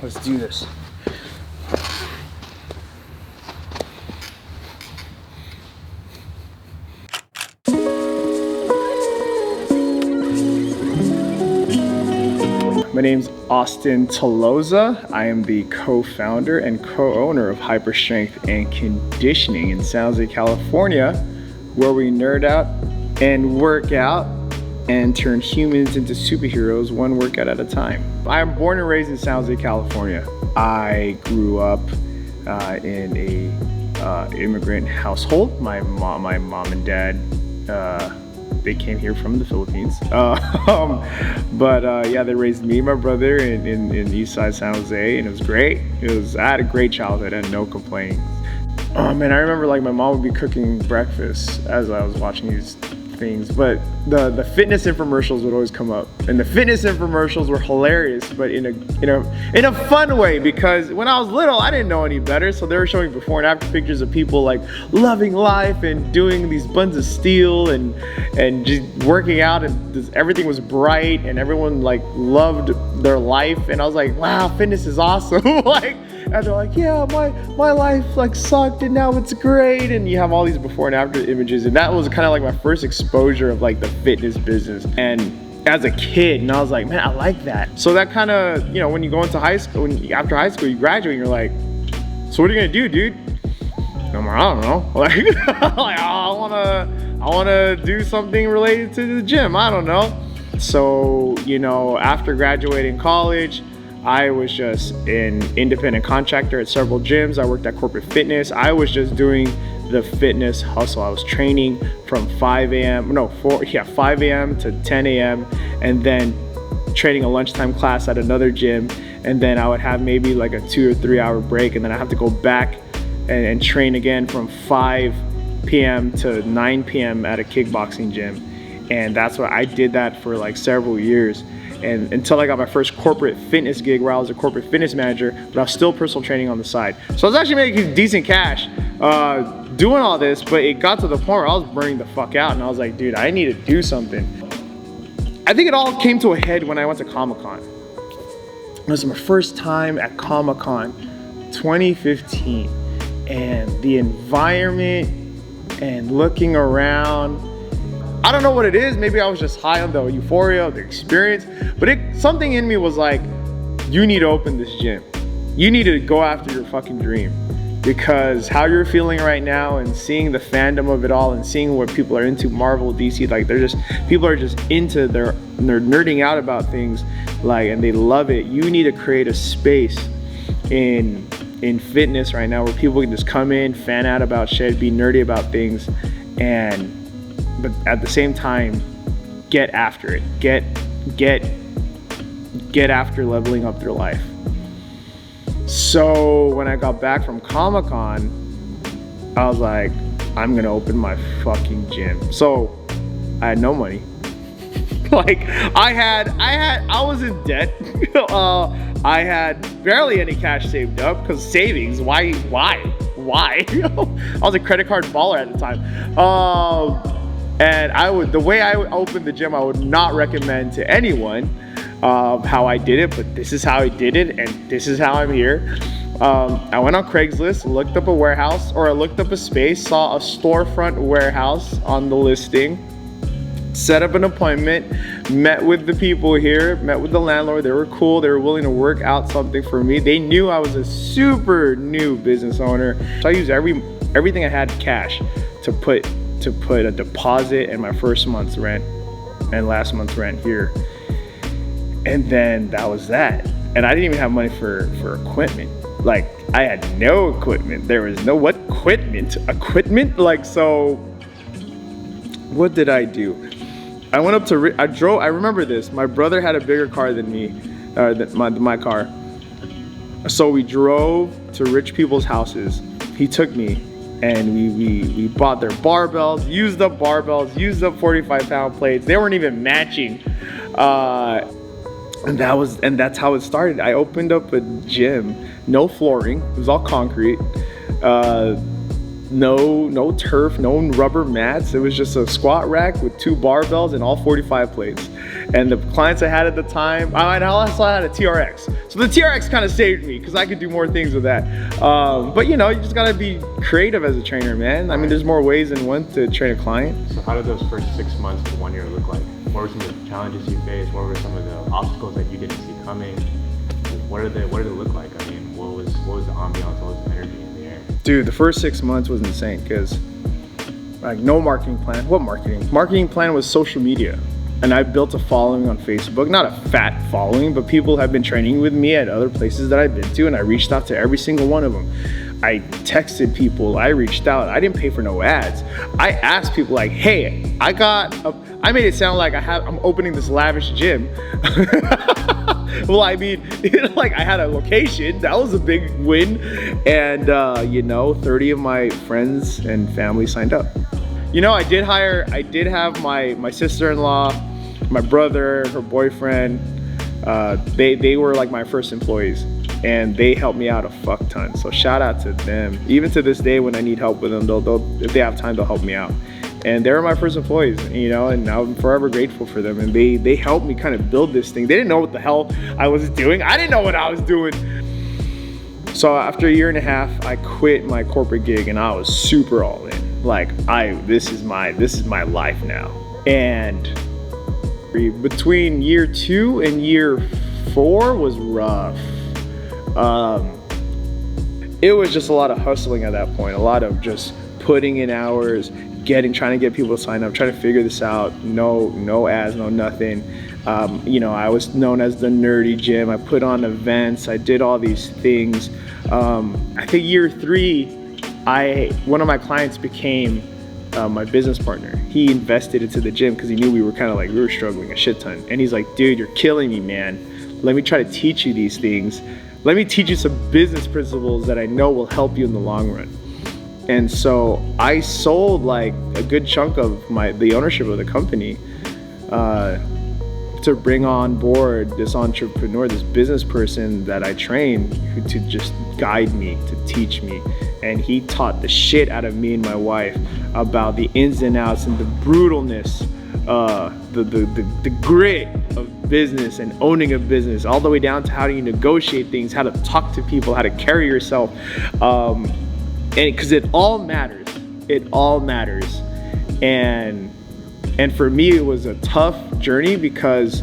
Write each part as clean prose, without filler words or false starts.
let's do this. My name's Austin Toloza. I am the co-founder and co-owner of Hyper Strength and Conditioning in San Jose, California, where we nerd out and work out and turn humans into superheroes one workout at a time. I am born and raised in San Jose, California. I grew up in a immigrant household. My mom and dad, they came here from the Philippines. Yeah, they raised me and my brother in East Side San Jose, and it was great. I had a great childhood and no complaints. And I remember like my mom would be cooking breakfast as I was watching these things, but the fitness infomercials would always come up, and the fitness infomercials were hilarious, but in a fun way, because when I was little I didn't know any better, so they were showing before and after pictures of people like loving life and doing these buns of steel and just working out, and everything was bright and everyone like loved their life, and I was like, wow, fitness is awesome. Like, and they're like, yeah, my life like sucked and now it's great, and you have all these before and after images, and that was kind of like my first exposure of like the fitness business, and as a kid, and I was like, man, I like that. So that kind of, you know, when you go into high school, after high school you graduate, you're like, so what are you gonna do, dude? And I'm like, I don't know. Like, I wanna do something related to the gym. I don't know. So, you know, after graduating college, I was just an independent contractor at several gyms. I worked at corporate fitness. I was just doing the fitness hustle. I was training from 5 a.m. to 10 a.m. and then training a lunchtime class at another gym. And then I would have maybe like a 2 or 3 hour break. And then I have to go back and train again from 5 p.m. to 9 p.m. at a kickboxing gym. And that's what I did that for like several years. And until I got my first corporate fitness gig where I was a corporate fitness manager, but I was still personal training on the side. So I was actually making decent cash doing all this, but it got to the point where I was burning the fuck out, and I was like, dude, I need to do something. I think it all came to a head when I went to Comic-Con. It was my first time at Comic-Con 2015, and the environment and looking around, I don't know what it is. Maybe I was just high on the euphoria of the experience, but something in me was like, you need to open this gym. You need to go after your fucking dream, because how you're feeling right now and seeing the fandom of it all and seeing what people are into, Marvel, DC, like people are just into they're nerding out about things, like, and they love it. You need to create a space in fitness right now where people can just come in, fan out about shit, be nerdy about things, but at the same time, get after it. Get after leveling up their life. So when I got back from Comic-Con, I was like, I'm gonna open my fucking gym. So I had no money. Like I was in debt. I had barely any cash saved up, because savings, why? I was a credit card baller at the time. And the way I opened the gym, I would not recommend to anyone how I did it, but this is how I did it, and this is how I'm here. I went on Craigslist, looked up a warehouse, or I looked up a space, saw a storefront warehouse on the listing, set up an appointment, met with the people here, met with the landlord. They were cool. They were willing to work out something for me. They knew I was a super new business owner. So I used everything I had cash to put a deposit in my first month's rent and last month's rent here. And then that was that. And I didn't even have money for equipment. Like, I had no equipment. There was no equipment. Like, so what did I do? I went up to, I remember this. My brother had a bigger car than me, my car. So we drove to rich people's houses. He took me, and we bought their barbells, used up 45-pound plates. They weren't even matching. And that's how it started. I opened up a gym, no flooring, it was all concrete. No turf, no rubber mats. It was just a squat rack with 2 barbells and all 45 plates. And the clients I had at the time, I also had a TRX. So the TRX kind of saved me because I could do more things with that. But you know, you just gotta be creative as a trainer, man. I mean, there's more ways than one to train a client. So how did those first 6 months to 1 year look like? What were some of the challenges you faced? What were some of the obstacles that you didn't see coming? What did it look like? I mean, what was the ambiance, what was the energy in the air? Dude, the first 6 months was insane because like no marketing plan. What marketing? Marketing plan was social media. And I built a following on Facebook, not a fat following, but people have been training with me at other places that I've been to, and I reached out to every single one of them. I texted people, I reached out, I didn't pay for no ads. I asked people like, hey, I made it sound like I'm opening this lavish gym. Well, I mean, like I had a location, that was a big win. And you know, 30 of my friends and family signed up. You know, I did have my sister-in-law, my brother, her boyfriend, they were like my first employees and they helped me out a fuck ton. So shout out to them. Even to this day when I need help with them, they'll if they have time, they'll help me out. And they were my first employees, you know, and I'm forever grateful for them. And they helped me kind of build this thing. They didn't know what the hell I was doing. I didn't know what I was doing. So after a year and a half, I quit my corporate gig and I was super all in. Like this is my life now. And between year 2 and year 4 was rough. It was just a lot of hustling at that point, a lot of just putting in hours, trying to get people to sign up, trying to figure this out. No ads, no nothing. You know, I was known as the nerdy gym. I put on events, I did all these things. I think year 3, one of my clients became my business partner. He invested into the gym because he knew we were struggling a shit ton. And he's like, dude, you're killing me, man. Let me try to teach you these things. Let me teach you some business principles that I know will help you in the long run. And so I sold like a good chunk of the ownership of the company to bring on board this entrepreneur, this business person that I trained to just guide me, to teach me. And he taught the shit out of me and my wife about the ins and outs and the brutalness, the grit of business and owning a business, all the way down to how do you negotiate things, how to talk to people, how to carry yourself. And because it all matters. And for me, it was a tough journey because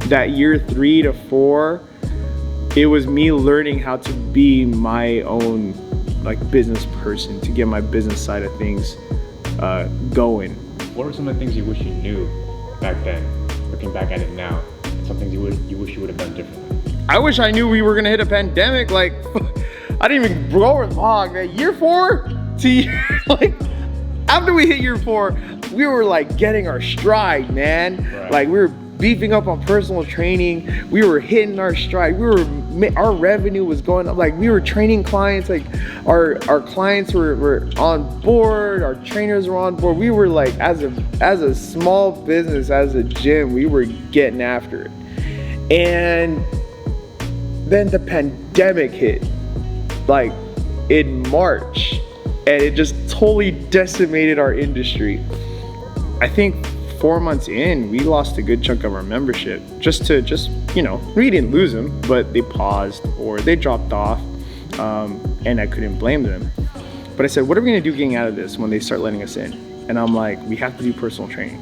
that year 3 to 4, it was me learning how to be my own like business person, to get my business side of things going. What were some of the things you wish you knew back then, looking back at it now? Some things you wish you would have done differently? I wish I knew we were gonna hit a pandemic. Like, I didn't even go over the log, man. Year 4 to like, after we hit year 4, we were like getting our stride, man. Right. Like we were beefing up on personal training. We were hitting our stride. Our revenue was going up. Like we were training clients. Like our clients were on board. Our trainers were on board. We were like, as a small business, as a gym, we were getting after it. And then the pandemic hit, like in March, and it just totally decimated our industry. I think 4 months in, we lost a good chunk of our membership. You know, we didn't lose them, but they paused or they dropped off, and I couldn't blame them. But I said, what are we gonna do getting out of this when they start letting us in? And I'm like, we have to do personal training.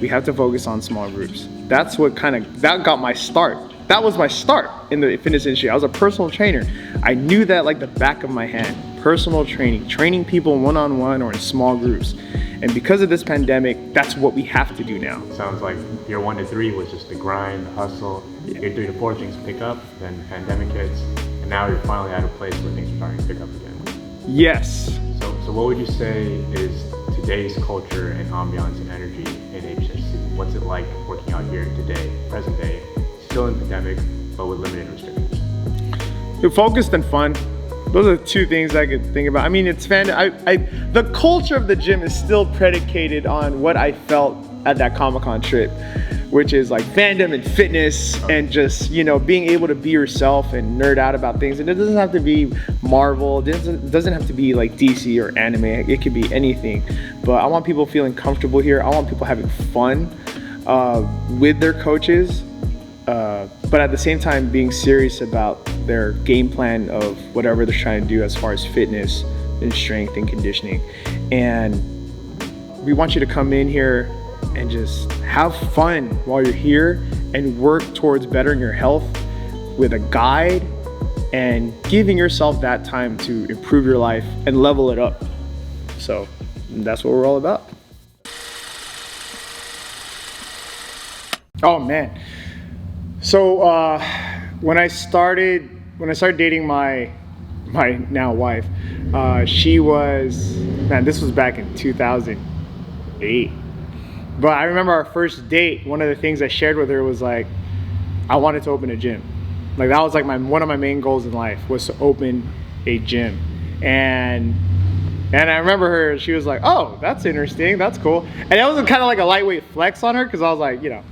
We have to focus on small groups. That got my start. That was my start in the fitness industry. I was a personal trainer. I knew that like the back of my hand. Personal training people one-on-one or in small groups. And because of this pandemic, that's what we have to do now. Sounds like year 1 to 3 was just the grind, the hustle. Yeah. Year 3 to 4, things pick up, then the pandemic hits, and now you're finally at a place where things are starting to pick up again. Yes. So what would you say is today's culture and ambiance and energy in HSC? What's it like working out here today, present day, still in pandemic, but with limited restrictions? You're focused and fun. Those are the 2 things I could think about. I mean, it's the culture of the gym is still predicated on what I felt at that Comic-Con trip, which is like fandom and fitness and just, you know, being able to be yourself and nerd out about things. And it doesn't have to be Marvel, it doesn't have to be like DC or anime, it could be anything. But I want people feeling comfortable here. I want people having fun. with their coaches, but at the same time being serious about their game plan of whatever they're trying to do as far as fitness and strength and conditioning. And we want you to come in here and just have fun while you're here and work towards bettering your health with a guide and giving yourself that time to improve your life and level it up. So that's what we're all about. Oh man. So when I started dating my now wife, she was, man, this was back in 2008. But I remember our first date, one of the things I shared with her was like, I wanted to open a gym. Like that was like one of my main goals in life, was to open a gym. And I remember her, she was like, oh, that's interesting, that's cool. And that was kind of like a lightweight flex on her, because I was like, you know,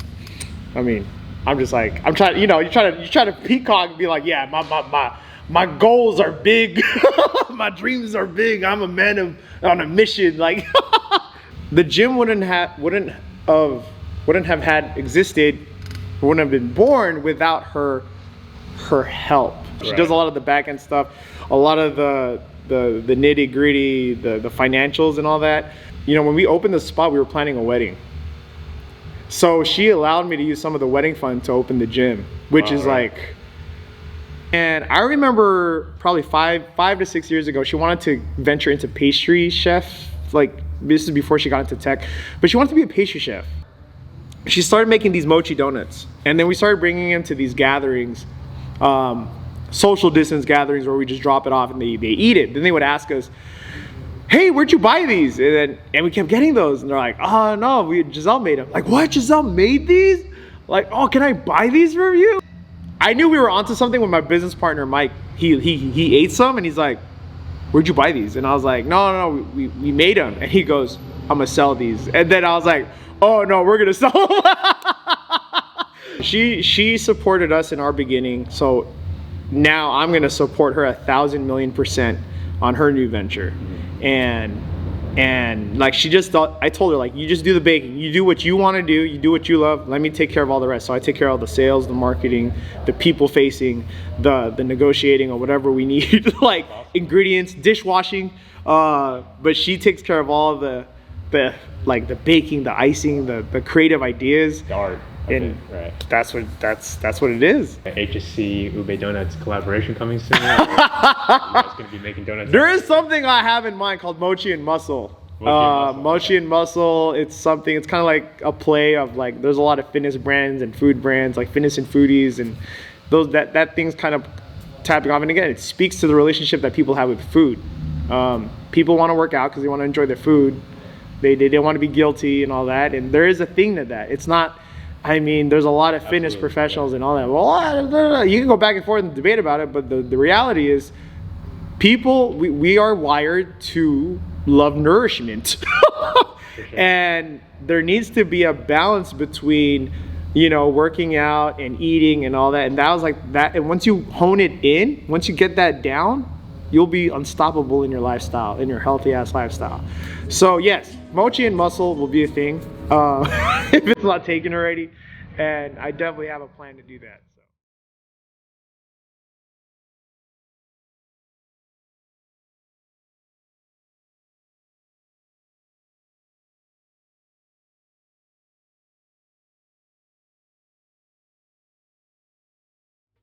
I mean, I'm just like, I'm trying, you know, you try to peacock and be like, yeah, my goals are big, my dreams are big, I'm a man on a mission. Like the gym wouldn't have had existed, wouldn't have been born without her help. She does a lot of the back end stuff, a lot of the nitty gritty, the financials and all that. You know, when we opened the spot, we were planning a wedding. So she allowed me to use some of the wedding fund to open the gym, which is like, and I remember probably five to 6 years ago, she wanted to venture into pastry chef. Like this is before she got into tech, but she wanted to be a pastry chef. She started making these mochi donuts, and then we started bringing them to these gatherings, social distance gatherings where we just drop it off and they eat it. Then they would ask us, hey, where'd you buy these? And we kept getting those, and they're like, oh no, Giselle made them. Like, what, Giselle made these? Like, oh, can I buy these from you? I knew we were onto something when my business partner Mike, he ate some and he's like, where'd you buy these? And I was like, no, we made them. And he goes, I'm gonna sell these. And then I was like, oh no, we're gonna sell them. She supported us in our beginning, so now I'm gonna support her 1,000,000,000% on her new venture. And like she just thought, I told her like, you just do the baking, you do what you want to do, you do what you love, let me take care of all the rest. So I take care of all the sales, the marketing, the people facing, the negotiating or whatever we need, like ingredients, dishwashing, but she takes care of all the like the baking, the icing, the creative ideas, the art. And right. That's what it is. HSC Ube Donuts collaboration coming soon. You guys gonna be making donuts. There is something I have in mind called Mochi and Muscle. Mochi and Muscle. It's something. It's kind of like a play of like. There's a lot of fitness brands and food brands like Fitness and Foodies, and those that thing's kind of tapping off. And again, it speaks to the relationship that people have with food. People want to work out because they want to enjoy their food. They don't want to be guilty and all that. And there is a thing to that. It's not. I mean, there's a lot of fitness professionals and all that. Well, you can go back and forth and debate about it, but the reality is people, we are wired to love nourishment. And there needs to be a balance between, you know, working out and eating and all that. And that was like that. And once you hone it in, once you get that down, you'll be unstoppable in your lifestyle, in your healthy ass lifestyle. So yes, Mochi and Muscle will be a thing if it's not taken already, and I definitely have a plan to do that.